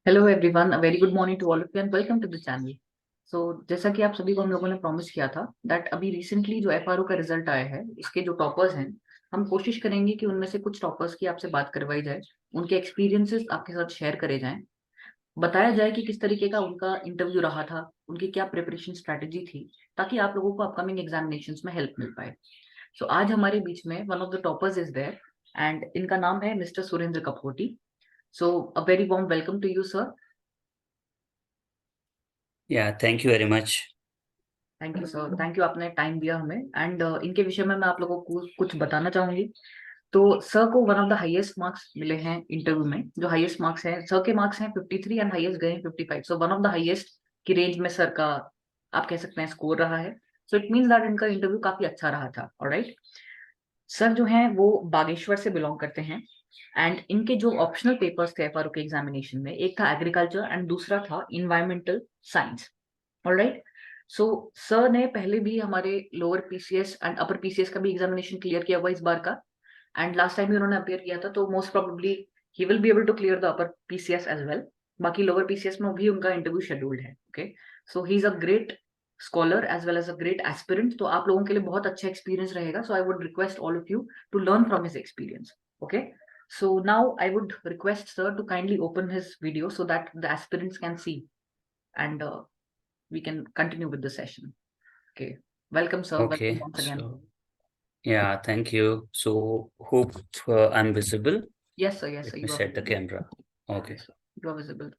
Hello everyone, a very good morning to all of you and welcome to the channel. So जैसा कि आप सभी को हम लोगों ने प्रॉमिस किया था दैट अभी रिसेंटली जो एफआरओ का रिजल्ट आया है उसके जो टॉपर्स हैं, हम कोशिश करेंगे कि उनमें से कुछ टॉपर्स की आपसे बात करवाई जाए, उनके एक्सपीरियंसेस आपके साथ शेयर करे जाएं, बताया जाए कि किस तरीके का उनका इंटरव्यू रहा था, उनकी क्या प्रिपरेशन स्ट्रैटेजी थी, ताकि आप लोगों को अपकमिंग एग्जामिनेशंस में हेल्प मिल पाए। सो आज हमारे बीच में one of the toppers is there and इनका नाम है mister Surendra Kapkoti. So a very warm welcome to you sir. Yeah, thank you very much. Thank you sir, thank you, आपने टाइम दिया हमें एंड इनके विषय में मैं आप लोगों को कुछ बताना चाहूंगी। तो सर को one of the highest marks मिले हैं इंटरव्यू में। जो हाईएस्ट मार्क्स हैं सर के मार्क्स हैं 53 एंड हाईएस्ट गए हैं 55। So one of the highest की रेंज में सर का आप कह सकते हैं स्कोर रहा है। सो इट मीन्स दैट इनका इंटरव्यू काफी अच्छा रहा था। ऑलराइट, सर जो हैं वो बागेश्वर से बिलोंग करते हैं एंड इनके जो ऑप्शनल पेपर्स थे एफआरओ के एग्जामिनेशन में, एक था एग्रीकल्चर एंड दूसरा था environmental science. Alright, so sir ने पहले भी हमारे lower PCS and upper PCS का भी एग्जामिनेशन क्लियर किया हुआ इस बार का, एंड लास्ट टाइम भी उन्होंने अपियर किया था, तो most probably he will be able to clear the upper PCS as well. बाकी लोअर पीसीएस में भी उनका इंटरव्यू शेड्यूल्ड है। Okay, so he is a great scholar as well as a great aspirant, तो आप लोगों के लिए बहुत अच्छा एक्सपीरियंस रहेगा। So I would request all of you to learn from his experience. Okay, so now I would request sir to kindly open his video so that the aspirants can see and we can continue with the session. Okay. Welcome, sir. Welcome Okay, once again. so yeah, thank you. So hope I'm visible. Yes, sir. Yes, sir. Let me You are set the visible. camera. Okay. Yes, sir. You are visible.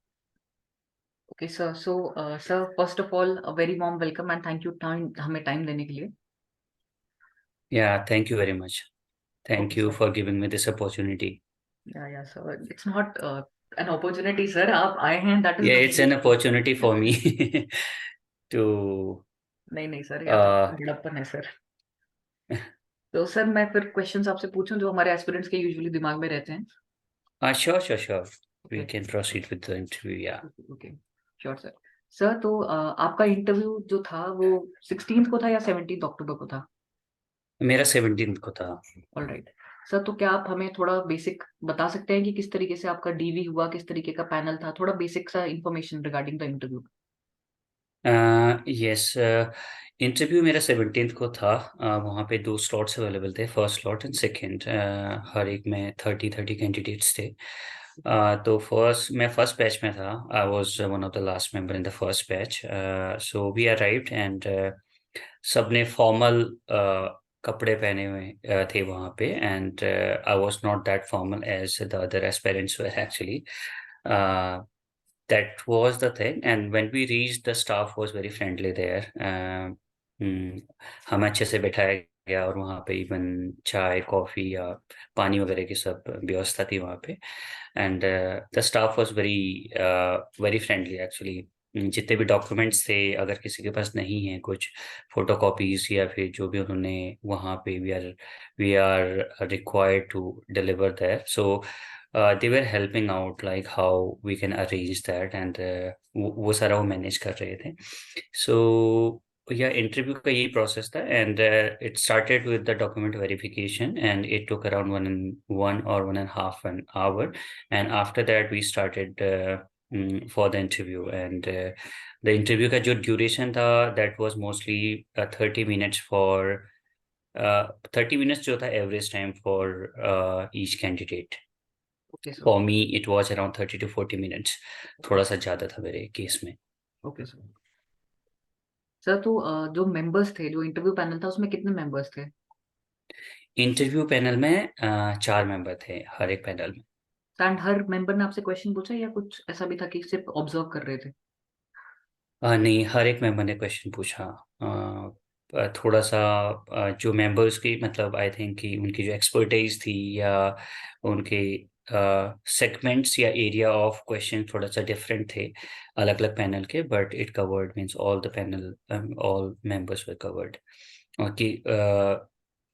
Okay, sir. So, sir, first of all, a very warm welcome and thank you हमें time देने के लिए. Yeah, thank you very much. Thank Okay, you sir. for giving me this opportunity. Yeah, sir. It's not an opportunity, sir. आप आए हैं, that is Yeah, the it's an biggest. opportunity for me to नहीं नहीं sir, या तो uh बड़प्पन है sir. तो सर मैं फिर क्वेश्चंस आपसे पूछूं जो हमारे एस्पिरेंट्स के यूजुअली दिमाग में रहते हैं। sure. We okay. can proceed with the interview. Yeah. Okay, sure sir. Sir तो आपका इंटरव्यू जो था वो 16th को था या 17th अक्टूबर को था? मेरा 17th को था। ऑलराइट सर, तो क्या आप हमें थोड़ा बेसिक बता सकते हैं कि किस तरीके से आपका डीवी हुआ, किस तरीके का पैनल था, थोड़ा बेसिक सा information regarding the interview. Yes, interview मेरा 17th को था। वहाँ पे 2 स्लॉट्स अवेलेबल थे, फर्स्ट स्लॉट एंड सेकंड। हर एक में 30 कैंडिडेट्स थे। तो मैं फर्स्ट बैच में था। I was one of the last member in the first batch. So we arrived and सबने फॉर्मल कपड़े पहने हुए थे वहाँ पे, and I was not that formal as the other aspirants were actually. That was the thing, and when we reached, the staff was very friendly there. हमें अच्छे से बैठाया गया और वहाँ पे इवन चाय कॉफ़ी या पानी वगैरह की सब व्यवस्था थी वहाँ पे। And the staff was very very friendly actually. जितने भी डॉक्यूमेंट्स थे, अगर किसी के पास नहीं है कुछ फोटोकॉपीज या फिर जो भी उन्होंने वहाँ पे we are required to deliver that, so they were helping out like how we can arrange that, and वो सारा वो मैनेज कर रहे थे। so या इंटरव्यू का यही प्रोसेस था, and it started with the document verification and it took around 1 or 1.5 an hour, and after that we started for the interview, and the interview का जो ड्यूरेशन था that was mostly 30 minutes for 30 minutes जो था average time for each candidate. Okay sir. For me, it was around 30 to 40 minutes. Okay थोड़ा सा ज़्यादा था मेरे केस में। Okay sir. सर तो जो मेंबर्स थे, जो इंटरव्यू पैनल था, उसमें कितने मेंबर्स थे? इंटरव्यू पैनल में 4 मेंबर थे हर एक पैनल में। एंड हर मेंबर ने आपसे क्वेश्चन पूछा या कुछ ऐसा भी था कि सिर्फ ऑब्जर्व कर रहे थे? नहीं, हर एक मेंबर ने क्वेश्चन पूछा। थोड़ा सा जो मेंबर्स की मतलब आई थिंक कि उनकी जो एक्सपर्टाइज थी या उनके सेगमेंट्स या एरिया ऑफ क्वेश्चन थोड़ा सा डिफरेंट थे अलग अलग पैनल के, but it covered means all the panel, all members were covered. और कि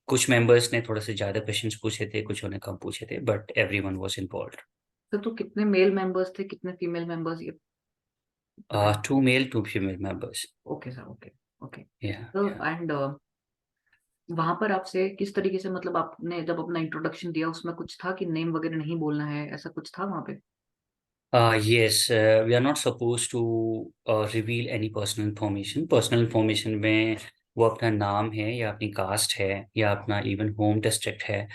कुछ मेंबर्स ने थोड़ा से ज़्यादा क्वेश्चंस पूछे थे, कुछ ने कम पूछे थे, but everyone was involved. Sir तो कितने मेल मेंबर्स थे, कितने फीमेल मेंबर्स, ये बताएं। 2 male 2 female members। Okay sir. Okay okay. Yeah, तो yeah. एंड वहां पर आपसे किस तरीके से, मतलब आपने जब अपना इंट्रोडक्शन दिया उसमें कुछ था कि नेम वगैरह नहीं बोलना है, ऐसा कुछ था वहां पे? Yes, we are not supposed to reveal any personal information. Personal information में वो अपना नाम है या अपनी कास्ट है या अपना इवन होम डिस्ट्रिक्ट है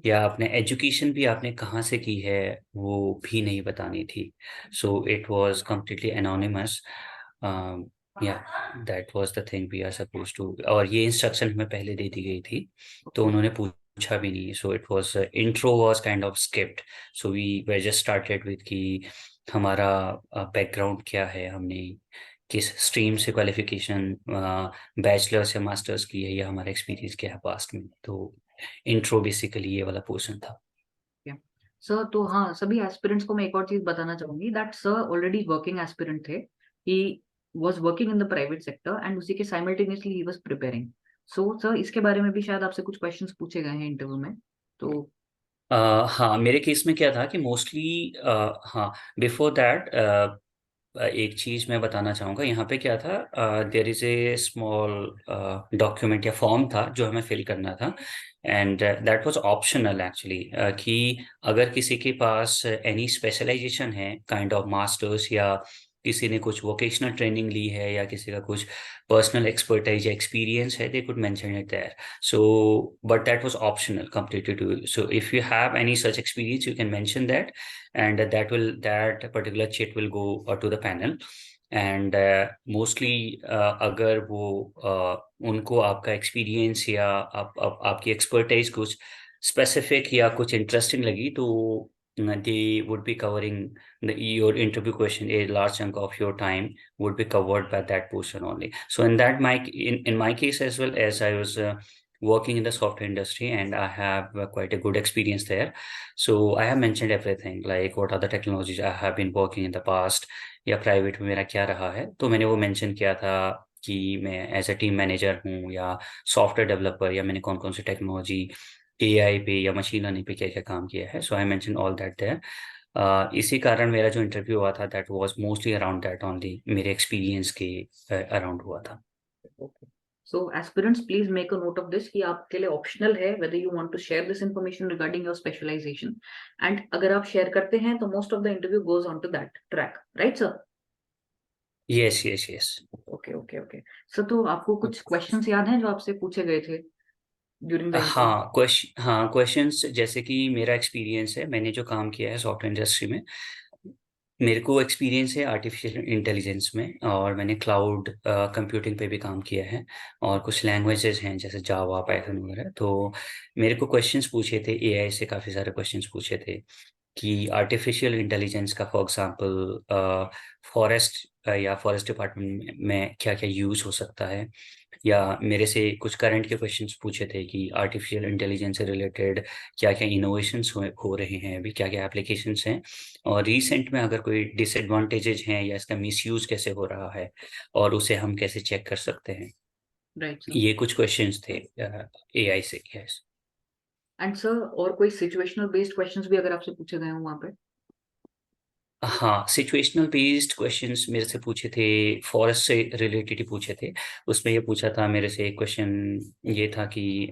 या अपने एजुकेशन भी आपने कहाँ से की है वो भी नहीं बतानी थी. So it was completely anonymous. Yeah that was the thing we are suppose to. और ये इंस्ट्रक्शन हमें पहले दे दी गई थी तो उन्होंने पूछा भी नहीं. So it was intro was kind of skipped. So we were just started with कि हमारा बैकग्राउंड क्या है, हमने किस स्ट्रीम से क्वालिफिकेशन बैचलर्स या मास्टर्स की है या हमारा एक्सपीरियंस क्या है पास्ट में. तो इंट्रो बेसिकली ये वाला पोर्शन था. सर तो हाँ, सभी एस्पिरेंट्स को मैं एक और चीज बताना चाहूंगी that sir already working aspirant थे. He was working in the private sector and उसी के simultaneously he was preparing. So sir इसके बारे में भी शायद आपसे कुछ क्वेश्चंस पूछे गए हैं इंटरव्यू में. तो हाँ, मेरे केस में क्या था कि मोस्टली हाँ, बिफोर दैट एक चीज मैं बताना चाहूँगा. यहाँ पे क्या था, there is a small document या फॉर्म था जो हमें फिल करना था. And that was optional actually, कि अगर किसी के पास एनी स्पेशलाइजेशन है काइंड ऑफ मास्टर्स या किसी ने कुछ वोकेशनल ट्रेनिंग ली है या किसी का कुछ पर्सनल एक्सपर्टाइज या एक्सपीरियंस है, they could mention it there. So, but that was optional completely to you. So, if you have any such experience, you can mention that, and that particular chit will go to the panel. And mostly, अगर वो उनको आपका experience या आपकी expertise कुछ specific या कुछ interesting लगी तो they would be covering your interview question. A large chunk of your time would be covered by that portion only. So in my case as well, as I was working in the software industry and I have quite a good experience there. So I have mentioned everything like what are the technologies I have been working in the past या private में मेरा क्या रहा है. तो मैंने वो mention किया था कि मैं एज ए टीम मैनेजर हूँ या सॉफ्टवेयर डेवलपर या मैंने कौन कौन सी टेक्नोलॉजी एआई पे या मशीन लर्निंग पे क्या क्या काम किया है. So I mention all that there. इसी कारण मेरा जो इंटरव्यू हुआ था that was mostly around that only, मेरे एक्सपीरियंस के अराउंड हुआ था. So aspirants, please make a note of this कि आपके लिए ऑप्शनल है whether you want to share this information regarding your specialization. And अगर आप शेयर करते हैं तो most of the interview goes on to that track, right sir? Yes yes yes. Okay sir तो आपको कुछ क्वेश्चंस याद हैं जो आपसे पूछे गए थे ड्यूरिंग द इंटरव्यू? हाँ, क्वेश्चंस जैसे कि मेरा एक्सपीरियंस है, मैंने जो काम किया है सॉफ्टवेयर इंडस्ट्री में, मेरे को एक्सपीरियंस है आर्टिफिशियल इंटेलिजेंस में और मैंने क्लाउड कंप्यूटिंग पे भी काम किया है और कुछ लैंग्वेजेस हैं जैसे जावा पाइथन वगैरह. तो मेरे को क्वेश्चंस पूछे थे एआई से, काफ़ी सारे क्वेश्चंस पूछे थे कि आर्टिफिशियल इंटेलिजेंस का फॉर एग्जांपल फॉरेस्ट या फॉरेस्ट डिपार्टमेंट में क्या क्या यूज़ हो सकता है. या मेरे से कुछ करंट के क्वेश्चंस पूछे थे कि आर्टिफिशियल इंटेलिजेंस से रिलेटेड क्या क्या इनोवेशंस हो रहे हैं, अभी क्या क्या एप्लीकेशंस हैं और रीसेंट में अगर कोई डिसएडवांटेजेस हैं या इसका मिसयूज कैसे हो रहा है और उसे हम कैसे चेक कर सकते हैं. Right sir. ये कुछ क्वेश्चंस थे एआई से. यस. एंड सर और कोई सिचुएशनल बेस्ड क्वेश्चंस भी अगर आपसे पूछे गए हो वहाँ पे? हाँ, सिचुएशनल बेस्ड क्वेश्चंस मेरे से पूछे थे, फॉरेस्ट से रिलेटेड ही पूछे थे. उसमें ये पूछा था मेरे से एक क्वेश्चन, ये था कि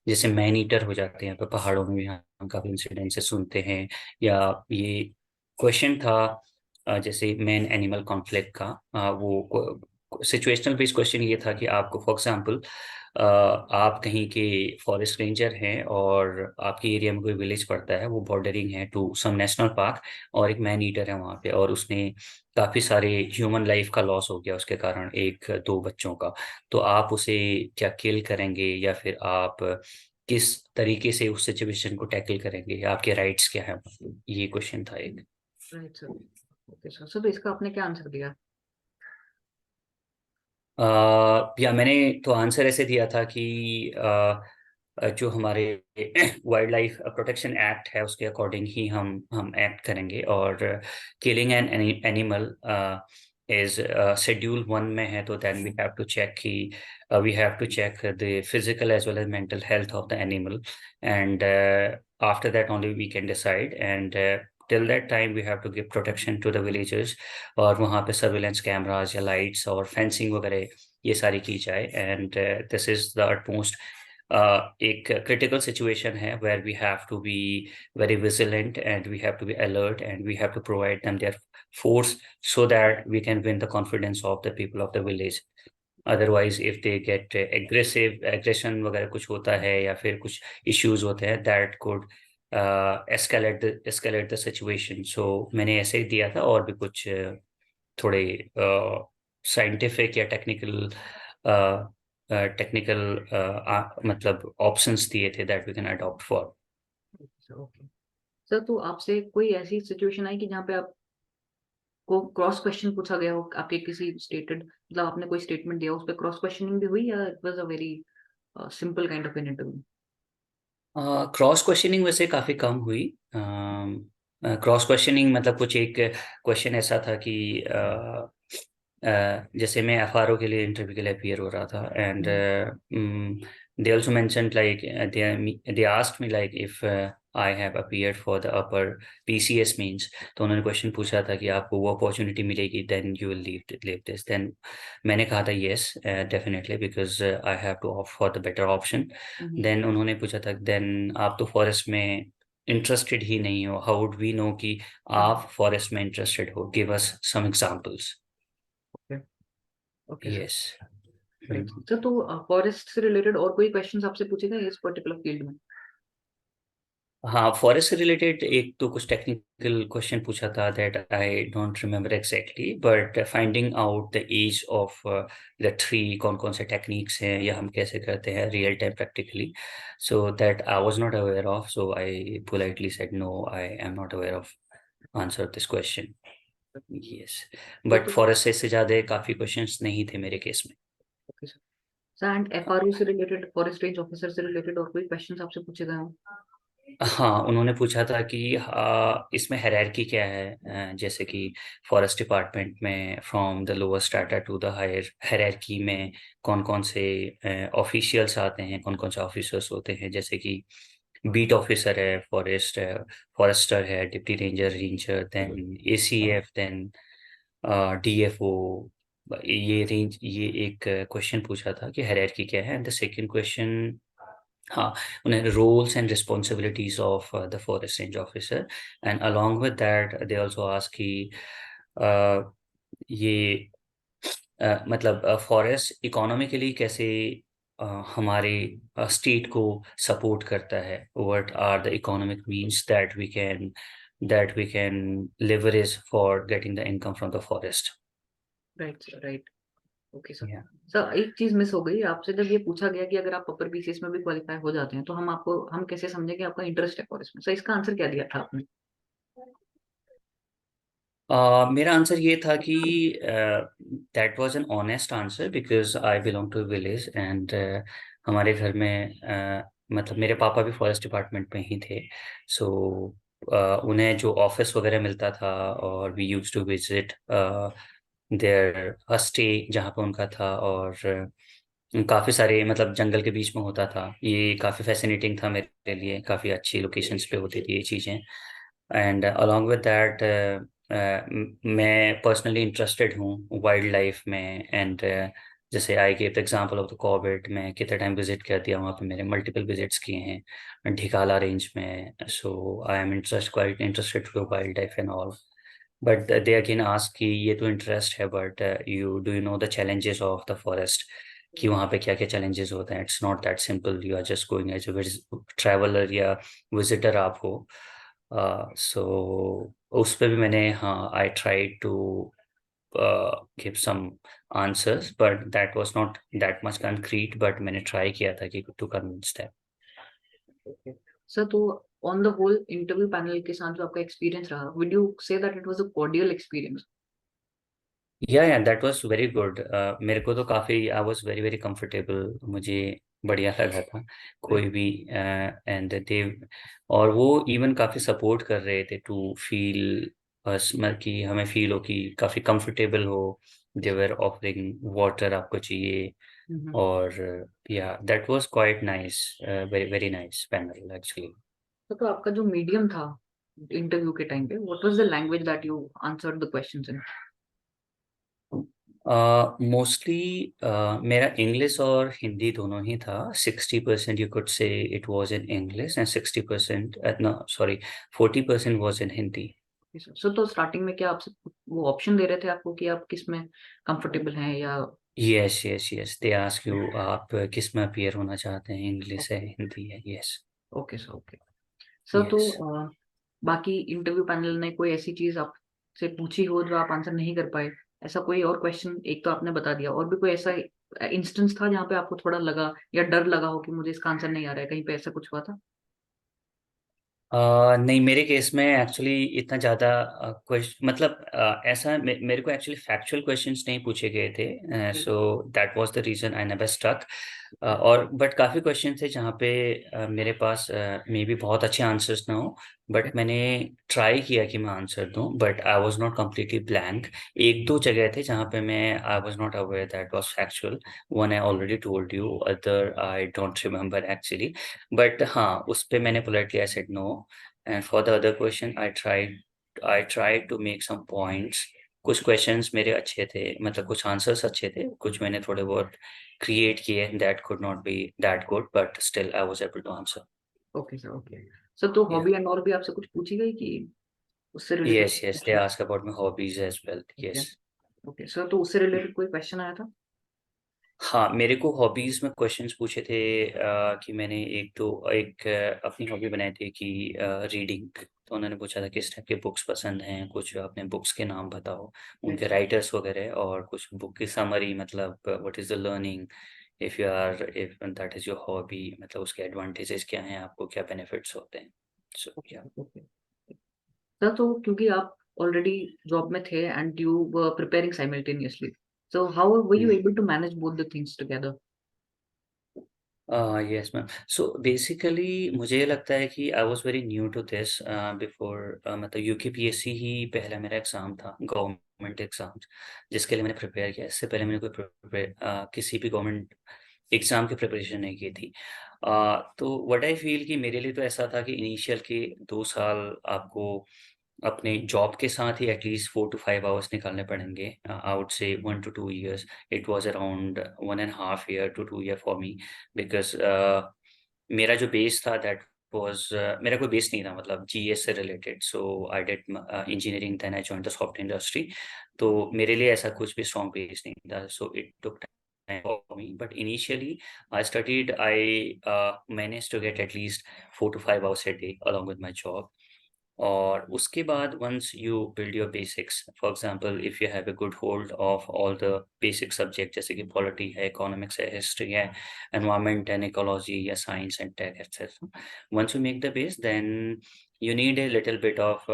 जैसे मैन ईटर हो जाते हैं यहाँ पे पहाड़ों में भी हम काफी इंसिडेंट से सुनते हैं. या ये क्वेश्चन था जैसे मैन एनिमल कॉन्फ्लिक्ट का. वो सिचुएशनल बेस्ड क्वेश्चन ये था कि आपको फॉर एग्जांपल आप कहीं के फॉरेस्ट रेंजर हैं और आपके एरिया में कोई विलेज पड़ता है, वो बॉर्डरिंग है टू सम नेशनल पार्क और एक मैन ईटर है वहाँ पे और उसने काफी सारे ह्यूमन लाइफ का लॉस हो गया उसके कारण, एक दो बच्चों का. तो आप उसे क्या किल करेंगे या फिर आप किस तरीके से उस सिचुएशन को टैकल करेंगे, आपके राइट्स क्या है. ये क्वेश्चन था एक. Right sir. Okay sir. Sir तो इसका आपने क्या आंसर दिया? या मैंने तो आंसर ऐसे दिया था कि जो हमारे वाइल्ड लाइफ प्रोटेक्शन एक्ट है उसके अकॉर्डिंग ही हम एक्ट करेंगे. और killing an animal is schedule 1 में है, तो then we have to check कि we have to check the physical as well as mental health of the animal. And after that only we can decide. And till that time we have to give protection to the villagers और वहाँ पे surveillance cameras या lights और fencing वगैरह ये सारी की जाए. And this is the utmost एक क्रिटिकल सिचुएशन है where we have to be very vigilant and we have to be alert and we have to provide them their force so that we can win the confidence of the people of the village. Otherwise if they get aggression वगैरह कुछ होता है या फिर कुछ issues होते हैं that could escalate the situation. So मैंने ऐसे ही दिया था और भी कुछ थोड़े साइंटिफिक या टेक्निकल मतलब ऑप्शंस दिए थे that we can adopt for. Okay sir, तो आपसे कोई ऐसी सिचुएशन आई कि जहाँ पे आपको क्रॉस क्वेश्चन पूछा गया हो आपके किसी स्टेटेड, मतलब आपने कोई स्टेटमेंट दिया उस पर क्रॉस क्वेश्चनिंग भी हुई, या it was a very simple kind of an interview? Cross questioning वैसे काफी कम हुई. क्रॉस क्वेश्चनिंग मतलब कुछ एक क्वेश्चन ऐसा था कि जैसे मैं एफआरओ के लिए इंटरव्यू के लिए अपीयर हो रहा था and they also mentioned like they asked me like if I have appeared for the upper PCS means. तो उन्होंने क्वेश्चन पूछा था कि आपको वो अपॉर्चुनिटी मिलेगी then you will leave this. Then मैंने कहा था yes definitely because I have to opt for the better option. Then उन्होंने पूछा था देन आप तो फॉरेस्ट में इंटरेस्टेड ही नहीं हो, हाउ वुड वी नो कि आप फॉरेस्ट में इंटरेस्टेड हो, give us some examples. Okay okay sir, yes. Right sir. तो फॉरेस्ट से रिलेटेड और कोई क्वेश्चंस आपसे पूछे गए इस पर्टिकुलर फील्ड में? हाँ, फॉरेस्ट से रिलेटेड एक तो कुछ टेक्निकल क्वेश्चन पूछा था that I don't remember exactly, but finding out the age of the tree, कौन कौन से टेक्निक्स हैं या हम कैसे करते हैं real time practically. So that I was not aware of, so I politely said no, I am not aware of answer this question. Yes. But तो फॉरेस्ट से ज़्यादा काफ़ी क्वेश्चंस नहीं थे मेरे केस में. Okay sir. Sir and FRO से रिलेटेड, फॉरेस्ट रेंज ऑफिसर से रिलेटेड और कोई क्वेश्चंस आपसे पूछे गए हो? हाँ, उन्होंने पूछा था कि इसमें हायरार्की क्या है, जैसे कि फॉरेस्ट डिपार्टमेंट में from the lower strata to the higher hierarchy में कौन कौन से ऑफिशियल्स आते हैं, कौन कौन से ऑफिसर्स होते हैं, जैसे कि बीट ऑफिसर है, फॉरेस्टर है, deputy ranger ranger, then ACF, then DFO. ये एक क्वेश्चन पूछा था कि हायरार्की क्या है. एंड द सेकंड क्वेश्चन, हाँ, उन्हें roles and responsibilities of the forest range officer, and along with that they also ask कि uh, ये मतलब फॉरेस्ट इकोनॉमिकली कैसे हमारे स्टेट को सपोर्ट करता है, what are the economic means that we can leverage for getting the income from the forest. Right sir, right. Okay sir. Sir एक चीज मिस हो गई आपसे, जब ये पूछा गया कि अगर आप अपर बीसीएस में भी क्वालिफाई हो जाते हैं तो हम कैसे समझे कि आपका इंटरेस्ट है फॉरेस्ट में? सर इसका आंसर क्या दिया था आपने? मेरा आंसर ये था कि that was an honest answer because I belong to village and हमारे घर में मतलब मेरे पापा भी फॉरेस्ट डिपार्टमेंट में ही थे. सो उन्हें जो ऑफिस वगैरह मिलता था और we used to visit there stay जहाँ पे उनका था, और काफ़ी सारे मतलब जंगल के बीच में होता था. ये काफ़ी फैसिनेटिंग था मेरे लिए, काफ़ी अच्छी लोकेशंस पे होती थी ये चीज़ें. एंड अलॉन्ग विद दैट मैं पर्सनली इंटरेस्टेड हूँ वाइल्ड लाइफ में. एंड जैसे I give the example of the Corbett, मैं कितने टाइम विजिट कर दिया वहाँ पे, मेरे मल्टीपल विजिट्स किए हैं ढिकाला रेंज में. So I am quite interested to wildlife and all. But they again ask कि ये तो इंटरेस्ट है but you know the challenges of the forest, कि वहाँ पे क्या क्या चैलेंजेस होते हैं. It's not that simple, you are just going as a traveller या विजिटर आप हो. सो उस पे भी मैंने, हाँ, I try to give some answers but that was not that much concrete, but मैंने ट्राई किया था कि to convince them. Okay sir, तो on the whole interview panel के साथ जो आपका एक्सपीरियंस रहा, would you say that it was a cordial experience? Yeah that was very good. मेरे को तो काफ़ी I was very very comfortable, मुझे बढ़िया लगा था. कोई भी एंड दे, और वो इवन काफ़ी सपोर्ट कर रहे थे टू फील अस, मतलब कि हमें फील हो कि काफ़ी कंफर्टेबल हो. दे वर ऑफरिंग वाटर आपको चाहिए, और या that was quite nice, very very nice panel actually. तो आपका जो मीडियम था इंटरव्यू के टाइम पे, what was the language that you answered the questions in? Mostly मेरा इंग्लिश और हिंदी दोनों ही था। 60% you could say it was in English and 60%, no sorry, 40% was in Hindi. Sir तो स्टार्टिंग में क्या आपसे वो ऑप्शन दे रहे थे आपको कि आप किस में कंफर्टेबल हैं या? Yes yes yes, they ask you आप किस में अपीयर होना चाहते हैं, इंग्लिश है, हिंदी है। Yes okay sir, okay sir. तो यस। बाकी इंटरव्यू पैनल ने कोई ऐसी चीज आपसे पूछी हो जो आप आंसर नहीं कर पाए? ऐसा कोई और क्वेश्चन, एक तो आपने बता दिया, और भी कोई ऐसा इंस्टेंस था जहाँ पे आपको थोड़ा लगा या डर लगा हो कि मुझे इसका आंसर नहीं आ रहा है, कहीं पे ऐसा कुछ हुआ था? नहीं, मेरे केस में एक्चुअली इतना ज़्यादा क्वेश्चन मतलब ऐसा मेरे को एक्चुअली फैक्चुअल क्वेश्चंस नहीं पूछे गए थे, so that was the reason I never stuck. और बट काफ़ी क्वेश्चन थे जहाँ पे मेरे पास मे बी बहुत अच्छे आंसर्स ना हो, ओके बट मैंने ट्राई किया कि मैं आंसर दूं, but I was not completely blank. एक दो जगह थे जहाँ पे मैं I was not aware that was factual. One I already told you, other I don't remember actually. But हाँ, उस पे मैंने politely I said no. And for the other question I tried to make some points. कुछ questions मेरे अच्छे थे, मतलब कुछ आंसर्स अच्छे थे, कुछ मैंने थोड़े बहुत क्रिएट किए that could not be that good, but still I was able to answer. Okay sir, okay sir. तो या हॉबी एंड और भी आपसे कुछ पूछी गई कि उससे related yes yes, they question? ask about my hobbies as well. Okay Yes. Okay sir, तो उससे रिलेटेड कोई क्वेश्चन आया था? हाँ, मेरे को हॉबीज में क्वेश्चंस पूछे थे कि मैंने अपनी हॉबी बनाई थी कि रीडिंग। तो उन्होंने पूछा था किस टाइप के बुक्स पसंद हैं, कुछ अपने बुक्स के नाम बताओ, उनके राइटर्स वगैरह, और कुछ बुक की समरी, मतलब what is the learning if that is your hobby, मतलब उसके एडवांटेजेस क्या हैं, आपको क्या बेनिफिट्स होते हैं। सो या। ओके सर, तो क्योंकि आप ऑलरेडी जॉब में थे and you were preparing simultaneously, so how were you able to manage both the things together? Yes ma'am. So basically मुझे ये लगता है कि I was very new to this before. मतलब यूकेपीएससी ही पहला मेरा एग्जाम था, गवर्नमेंट एग्जाम, जिसके लिए मैंने प्रिपेयर किया। इससे पहले मैंने किसी भी गवर्नमेंट एग्जाम की प्रिपरेशन नहीं की थी। तो व्हाट आई फील कि मेरे लिए तो ऐसा था कि इनिशियल के 2 साल आपको अपने जॉब के साथ ही एटलीस्ट 4 to 5 hours निकालने पड़ेंगे। आई वुड से 1 to 2 years। It was around 1.5 year to 2 year for me, because मेरा जो बेस था दैट वाज, मेरा कोई बेस नहीं था मतलब जीएस से रिलेटेड। So I did engineering, then I joined the software industry. तो मेरे लिए ऐसा कुछ भी स्ट्रॉन्ग बेस नहीं था, so it took time for me. But initially I managed to get at least 4 to 5 hours a day along with my job। और उसके बाद once you build your basics, for example if you have a good hold of all the basic subject, जैसे कि polity है, economics है, history है, environment and ecology, या science and tech etcetera, once you make the base, then you need a little bit of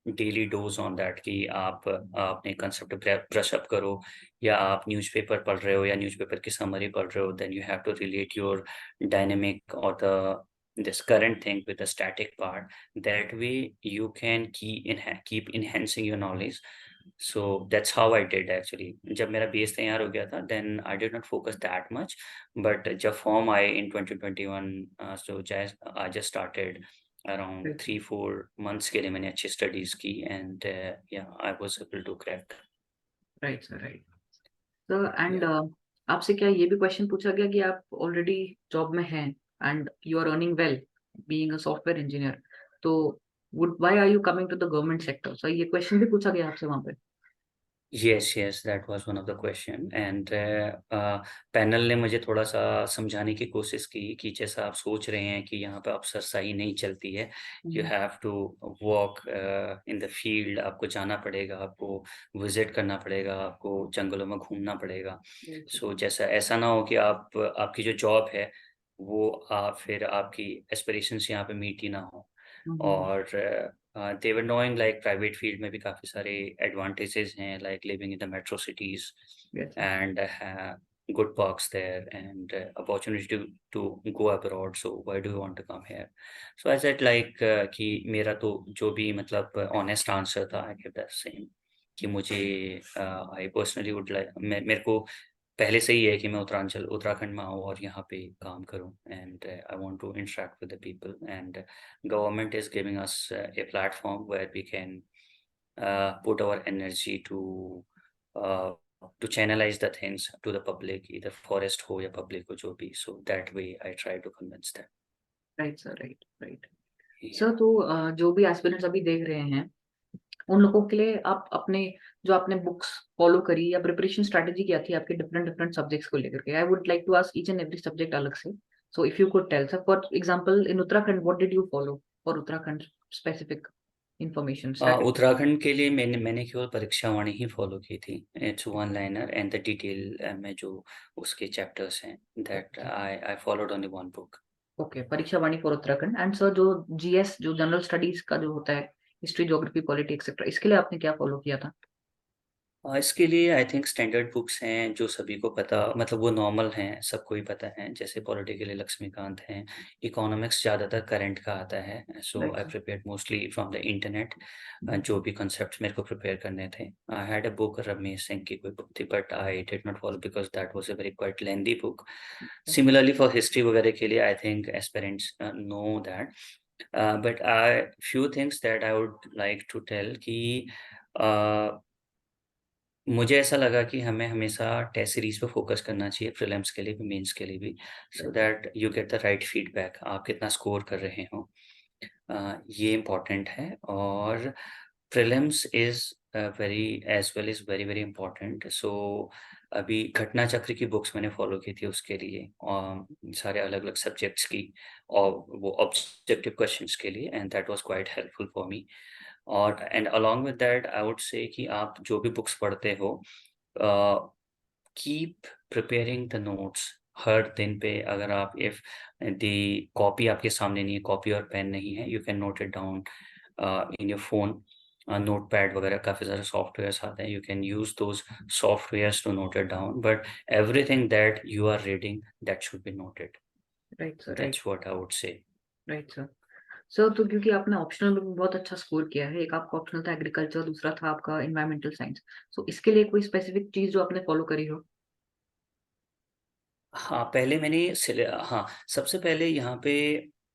daily dose on that, कि आप अपने concept brush up करो, या आप न्यूज़पेपर पढ़ रहे हो या न्यूज़पेपर की समरी पढ़ रहे हो, then you have to relate your dynamic और the this current thing with the static part, that way you can keep enhancing your knowledge। So that's how I did actually। जब मेरा base तैयार हो गया था, then I did not focus that much। but जब form आए in 2021, so I just started around 3-4 months के लिए मैंने अच्छी स्टडीज की, and yeah, I was able to crack। Right sir, right sir. And Yeah। आपसे क्या ये भी क्वेश्चन पूछा गया कि आप ऑलरेडी जॉब में हैं and you are earning well being a software engineer, तो would why are you coming to the government sector? Sir ये क्वेश्चन भी पूछा गया आपसे वहां पे? Yes yes, that was one of the question. And panel ने मुझे थोड़ा सा समझाने की कोशिश की कि जैसा आप सोच रहे हैं कि यहाँ पे अफसरशाही नहीं चलती है, you hmm, have to walk in the field. आपको जाना पड़ेगा, आपको विजिट करना पड़ेगा, आपको जंगलों में घूमना पड़ेगा। सो जैसा ऐसा ना हो कि आपकी जो जॉब है वो फिर आपकी एस्पिरेशंस यहाँ पे मीट ही ना हो। हम्म, और दे वर नोइंग लाइक प्राइवेट फील्ड में भी काफ़ी सारे एडवांटेजेस हैं, like living in the metro cities, yes, yes, and good perks there, and opportunity to go abroad, so why do you want to come here? So I said like कि मेरा तो जो भी मतलब honest answer था, I kept that same, कि मुझे I personally would like, मेरे को पहले से ही है कि मैं उत्तराखंड में आऊँ और यहाँ पे काम करूँ, and I want to interact with the people, and government is giving us a platform where we can put our energy to to channelize the things to the public, either forest हो या public हो जो भी, so that way I try to convince them. Right sir, right right. Yeah. Sir तो जो भी aspirants अभी देख रहे हैं उन लोगों के लिए आप अपने जो आपने बुक्स फॉलो करी या प्रिपरेशन स्ट्रेटेजी क्या थी आपके डिफरेंट डिफरेंट सब्जेक्ट्स को लेकर के, I would like to ask each and every subject अलग से। So if you could tell sir, for example in Uttarakhand what did you follow for Uttarakhand specific information strategy? Uttarakhand के लिए मैंने केवल परीक्षा वाणी ही फॉलो की थी। It's one liner and the detail में जो उसके चैप्टर्स हैं, that I followed only one book. Okay, परीक्षा वाणी फॉर उत्तराखंड। एंड सर जो जीएस जो जनरल स्टडीज का जो होता है, हिस्ट्री ज्योग्राफी पॉलिटी एक्सेट्रा, इसके लिए आपने क्या फॉलो किया था? इसके लिए आई थिंक स्टैंडर्ड बुक्स हैं जो सभी को पता, मतलब वो नॉर्मल हैं, सबको ही पता है, जैसे पॉलिटी के लिए लक्ष्मीकांत हैं, इकोनॉमिक्स ज़्यादातर करंट का आता है, so right I sir. Prepared mostly from the internet. जो भी कॉन्सेप्ट्स मेरे को प्रिपेयर करने थे, I had a book, Ramesh Singh की कोई बुक थी, but I did not follow because that was a very quite lengthy book. Similarly for history वगैरह के लिए I think aspirants know that, but I few things that I would like to tell कि मुझे ऐसा लगा कि हमें हमेशा टेस्ट सीरीज पे फोकस करना चाहिए, प्रीलिम्स के लिए भी, मेंस के लिए भी, so that you get the right feedback, आप कितना स्कोर कर रहे हो। ये इम्पोर्टेंट है। और prelims is very as well is very very important. So अभी घटना चक्र की बुक्स मैंने फॉलो की थी उसके लिए, सारे अलग-अलग सब्जेक्ट्स की, और वो ऑब्जेक्टिव क्वेश्चंस के लिए, and that was quite helpful for me. और and along with that I would say कि आप जो भी बुक्स पढ़ते हो, कीप प्रिपेयरिंग द नोट्स। हर दिन पे अगर आप, इफ द कॉपी आपके सामने नहीं है, कॉपी और पेन नहीं है, you can note it down in your phone. Notepad वगैरह काफ़ी सारे सॉफ्टवेयर्स आते हैं, you can use those softwares to note it down, but everything that you are reading that should be noted. Right sir, right that's what I would say. Right sir. Sir तो क्योंकि आपने optional में भी बहुत अच्छा score किया है, एक आपका ऑप्शनल था एग्रीकल्चर, दूसरा था आपका एनवायरमेंटल साइंस, सो इसके लिए कोई स्पेसिफिक चीज जो आपने फॉलो करी हो? हाँ, पहले मैंने हाँ, सबसे पहले यहाँ पे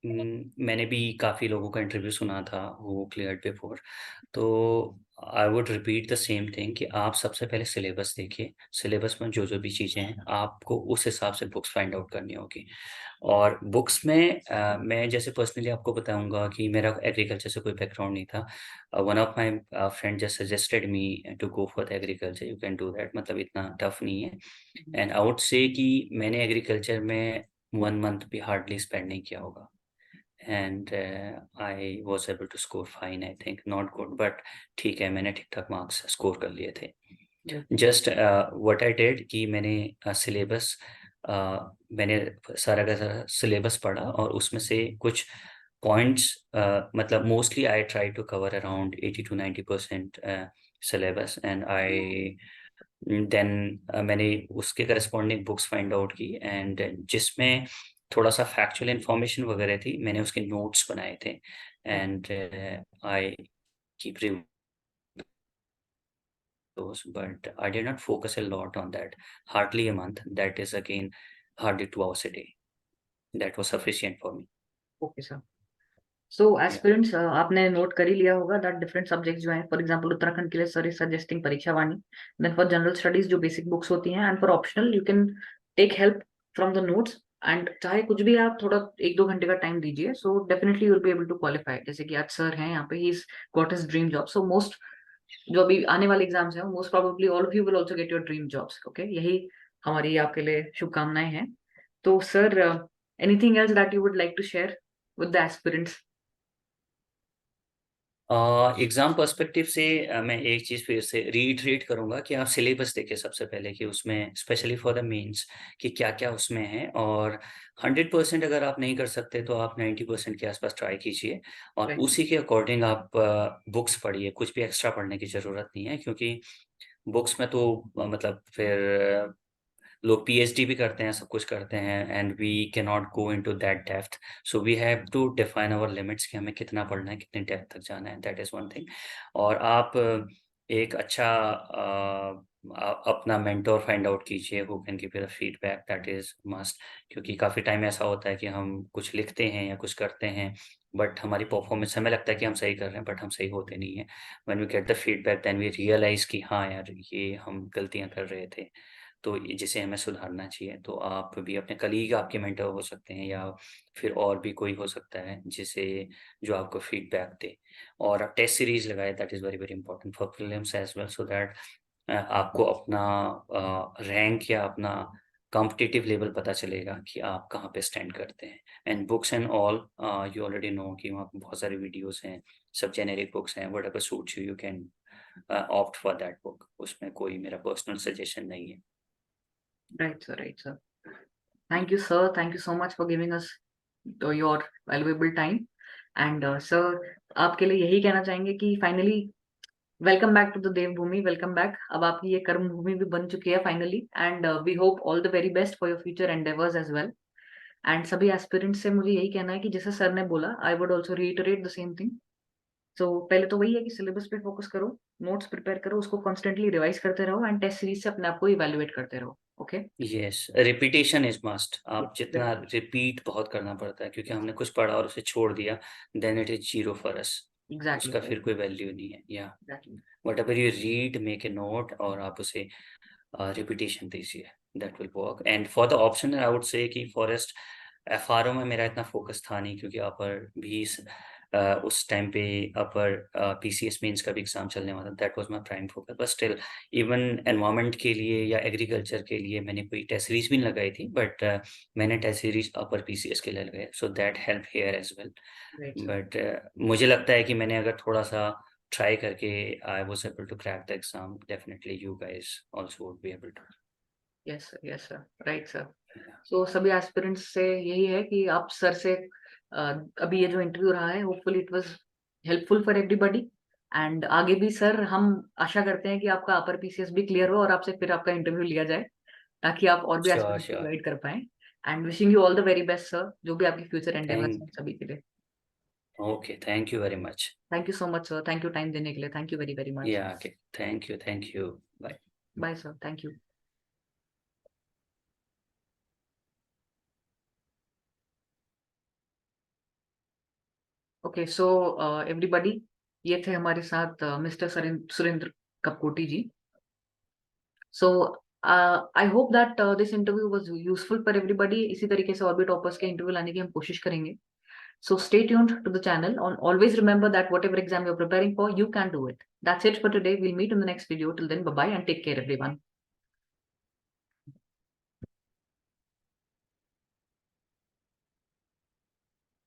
मैंने भी काफ़ी लोगों का इंटरव्यू सुना था हु क्लियर्ड बिफोर, तो I would repeat the same thing कि आप सबसे पहले सिलेबस देखिए। सिलेबस में जो-जो भी चीज़ें हैं, आपको उस हिसाब से बुक्स फाइंड आउट करनी होगी। और बुक्स में मैं जैसे पर्सनली आपको बताऊँगा कि मेरा एग्रीकल्चर से कोई बैकग्राउंड नहीं था। One of my friend just suggested me to go for the agriculture, you can do that, मतलब इतना टफ नहीं है। एंड आई वुड से कि मैंने एग्रीकल्चर में 1 मंथ भी हार्डली स्पेंड नहीं किया होगा, and I was able to score fine, I think, not good but ठीक है, मैंने ठीक-ठाक मार्क्स स्कोर कर लिए थे। जस्ट व्हाट आई डिड कि मैंने सिलेबस मैंने सारा का सारा सिलेबस पढ़ा, और उसमें से कुछ पॉइंट्स, मतलब mostly I try to cover around 80 to 90% syllabus, and I then मैंने उसके करस्पॉन्डिंग बुक्स फाइंड आउट की, एंड जिसमें थोड़ा सा फैक्चुअल इंफॉर्मेशन वगैरह थी, मैंने उसके नोट्स बनाए थे, and I keep those, but I did not focus a lot on that. Hardly a month. That is again hardly 2 hours a day. That was sufficient for me. Okay sir. So Yeah. Aspirants आपने note कर ही लिया होगा that different subject जो हैं, for example Uttarakhand के लिए sir is suggesting Pariksha Vani, then for general studies जो basic books होती हैं, and for optional you can take help from the notes. And चाहे कुछ भी आप थोड़ा 1-2 घंटे का टाइम दीजिए, so definitely you will be able to qualify. जैसे कि आज सर हैं यहाँ पे, he is got his dream job, so most जो अभी आने वाले एग्जाम्स हैं, most probably all of you will also get your dream jobs. Okay, यही हमारी आपके लिए शुभकामनाएं हैं। तो sir anything else that you would like to share with the aspirants? Exam perspective से मैं एक चीज़ फिर से रीइटरेट करूंगा कि आप सिलेबस देखिए सबसे पहले, कि उसमें स्पेशली फॉर द मेंस कि क्या-क्या उसमें है, और 100% अगर आप नहीं कर सकते तो आप 90% के आसपास ट्राई कीजिए, और राइट उसी के अकॉर्डिंग आप बुक्स पढ़िए। कुछ भी एक्स्ट्रा पढ़ने की ज़रूरत नहीं है, क्योंकि बुक्स में तो मतलब फिर लोग पीएचडी भी करते हैं, सब कुछ करते हैं, and we can not go into that depth. So we have to define our limits कि हमें कितना पढ़ना है, कितने डेप्थ तक जाना है, दैट इज़ वन थिंग। और आप एक अच्छा अपना मेंटर फाइंड आउट कीजिए who can give you the feedback, that is must. क्योंकि काफ़ी टाइम ऐसा होता है कि हम कुछ लिखते हैं या कुछ करते हैं, बट हमारी परफॉर्मेंस हमें लगता है कि हम सही कर रहे हैं, बट हम सही होते नहीं है। When we get the feedback then we realize कि हाँ यार, ये हम गलतियां कर रहे थे, तो जिसे हमें सुधारना चाहिए। तो आप भी अपने कलीग आपके मेंटर हो सकते हैं, या फिर और भी कोई हो सकता है जिसे जो आपको फीडबैक दे। और आप टेस्ट सीरीज लगाए, that is very very important for prelims as well, so that आपको अपना रैंक या अपना कॉम्पिटिटिव लेवल पता चलेगा कि आप कहाँ पे स्टैंड करते हैं। And books and all, you already know कि वहाँ पे बहुत सारे वीडियोस हैं, सब जेनेरिक बुक्स हैं, whatever suits you, you can opt for that book. उसमें कोई मेरा पर्सनल सजेशन नहीं है। Right, sir. Right, sir. Thank you, sir. Thank you so much for giving us your valuable time. And sir, आपके लिए यही कहना चाहेंगे कि finally welcome back to the Devbhoomi, welcome back. अब आपकी ये कर्म भूमि भी बन चुकी है finally, and we hope all the very best for your future endeavours as well. And सभी एस्पिरेंट्स से मुझे यही कहना है कि जैसे सर ने बोला, I would also reiterate the same thing. So पहले तो वही है कि सिलेबस पे फोकस करो, नोट्स प्रिपेयर करो, उसको कॉन्स्टेंटली रिवाइज करते रहो, एंड टेस्ट सीरीज से अपने आप को इवेल्युएट करते रहो। Okay, yes, repetition is must. आप जितना रिपीट बहुत करना पड़ता है, क्योंकि हमने कुछ पढ़ा और उसे छोड़ दिया, then it is zero for us. Exactly उसका सर, फिर कोई वैल्यू नहीं है। या exactly. Whatever you read, make a note और आप उसे रिपीटेशन दीजिए, that will work. And for the option I would say कि फॉरेस्ट एफआरओ में मेरा इतना फोकस था नहीं, क्योंकि अपर भी उस टाइम पे अपर पीसीएस मेंस का भी एग्जाम चलने वाला, that was my prime focus. But still, even environment के लिए या एग्रीकल्चर के लिए मैंने कोई टेस्ट सीरीज भी नहीं लगाई थी, बट मैंने टेस्ट सीरीज अपर पीसीएस के लिए लगाई, so that help here as well. Right sir. But मुझे लगता है कि मैंने अगर थोड़ा सा ट्राई करके I was able to crack the exam, definitely you guys also would be able to. Yes sir, yes sir, right sir. So सभी एस्पिरेंट्स से यही है कि आप सर से अभी ये जो इंटरव्यू रहा है, hopefully it was helpful for everybody. And आगे भी सर हम आशा करते हैं कि आपका अपर पीसीएस भी क्लियर हो और आपसे फिर आपका इंटरव्यू लिया जाए, ताकि आप और भी श्योर एस्पिरेंट्स को श्योर। गाइड कर पाएं। And wishing you all the very best sir, जो भी आपकी फ्यूचर एंडेवर्स हैं थैंक सभी के लिए। Okay, thank you very much. Thank you so much sir, thank you time देने के लिए, thank you very very much. Yeah okay, thank you, bye. Bye sir, thank you. Okay, so everybody, ये थे हमारे साथ mister Surendra Kapkoti ji. So I hope that this interview was useful for everybody. इसी तरीके से और भी टॉपर्स के इंटरव्यू लाने की हम कोशिश करेंगे। So stay tuned to the channel and always remember that whatever exam you're preparing for, you can do it. That's it for today. We'll meet in the next video. Till then, bye bye and take care, everyone.